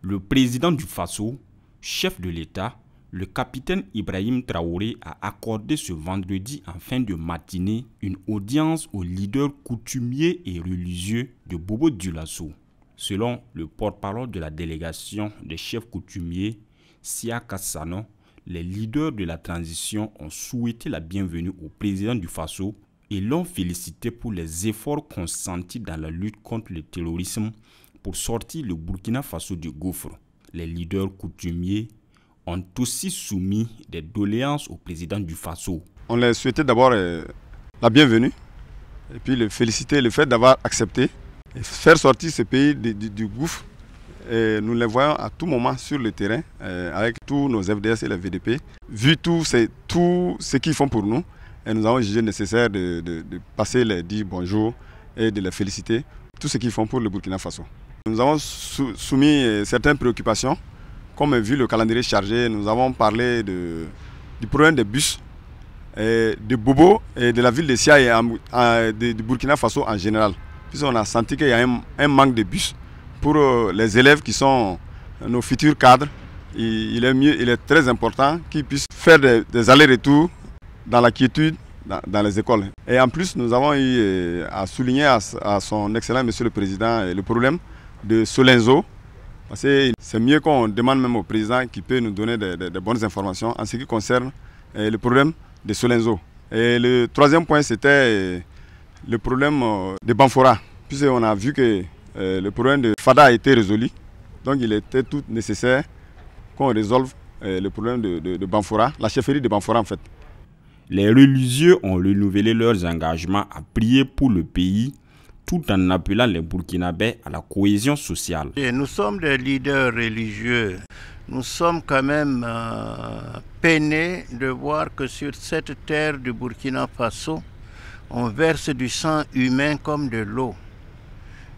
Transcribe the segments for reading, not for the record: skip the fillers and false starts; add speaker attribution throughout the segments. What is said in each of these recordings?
Speaker 1: Le président du Faso, chef de l'État, le capitaine Ibrahim Traoré a accordé ce vendredi en fin de matinée une audience aux leaders coutumiers et religieux de Bobo-Dioulasso. Selon le porte-parole de la délégation des chefs coutumiers, Sia Kassano, les leaders de la transition ont souhaité la bienvenue au président du Faso et l'ont félicité pour les efforts consentis dans la lutte contre le terrorisme pour sortir le Burkina Faso du gouffre. Les leaders coutumiers ont aussi soumis des doléances au président du Faso.
Speaker 2: On les souhaitait d'abord la bienvenue et puis le féliciter le fait d'avoir accepté et faire sortir ce pays du gouffre. Et nous les voyons à tout moment sur le terrain avec tous nos FDS et les VDP. Vu tout ce qu'ils font pour nous, et nous avons jugé nécessaire de passer les dire bonjour et de les féliciter, tout ce qu'ils font pour le Burkina Faso. Nous avons soumis certaines préoccupations, comme vu le calendrier chargé, nous avons parlé du problème des bus, de Bobo et de la ville de Sia et du Burkina Faso en général. Puisqu'on a senti qu'il y a un manque de bus pour les élèves qui sont nos futurs cadres. Il est très important qu'ils puissent faire des allers-retours dans la quiétude dans les écoles. Et en plus, nous avons eu à souligner à son excellent monsieur le président le problème de Solenzo. Parce que c'est mieux qu'on demande même au président qui peut nous donner des bonnes informations en ce qui concerne le problème de Solenzo. Et le troisième point, c'était le problème de Banfora. Puisqu'on a vu que le problème de Fada a été résolu. Donc il était tout nécessaire qu'on résolve le problème de Banfora, la chefferie de Banfora en fait.
Speaker 1: Les religieux ont renouvelé leurs engagements à prier pour le pays tout en appelant les Burkinabés à la cohésion sociale.
Speaker 3: Et nous sommes des leaders religieux. Nous sommes quand même peinés de voir que sur cette terre du Burkina Faso, on verse du sang humain comme de l'eau.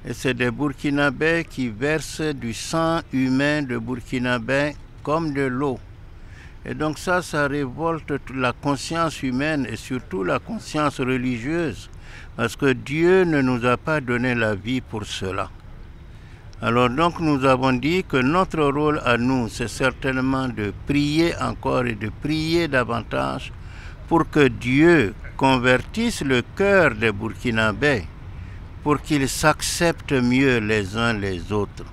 Speaker 3: Et c'est des Burkinabés qui versent du sang humain de Burkinabés comme de l'eau. Et donc ça révolte la conscience humaine et surtout la conscience religieuse. Parce que Dieu ne nous a pas donné la vie pour cela. Alors donc nous avons dit que notre rôle à nous, c'est certainement de prier encore et de prier davantage pour que Dieu convertisse le cœur des Burkinabés pour qu'ils s'acceptent mieux les uns les autres.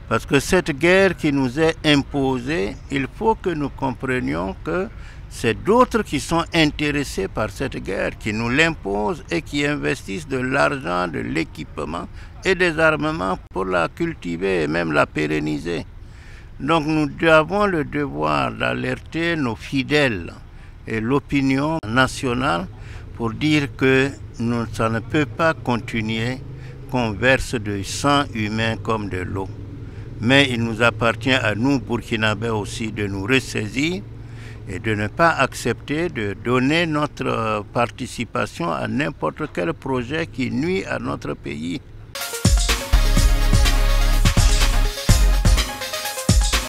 Speaker 3: Parce que cette guerre qui nous est imposée, il faut que nous comprenions que c'est d'autres qui sont intéressés par cette guerre, qui nous l'imposent et qui investissent de l'argent, de l'équipement et des armements pour la cultiver et même la pérenniser. Donc nous avons le devoir d'alerter nos fidèles et l'opinion nationale pour dire que ça ne peut pas continuer qu'on verse du sang humain comme de l'eau. Mais il nous appartient à nous, Burkinabés aussi, de nous ressaisir et de ne pas accepter de donner notre participation à n'importe quel projet qui nuit à notre pays.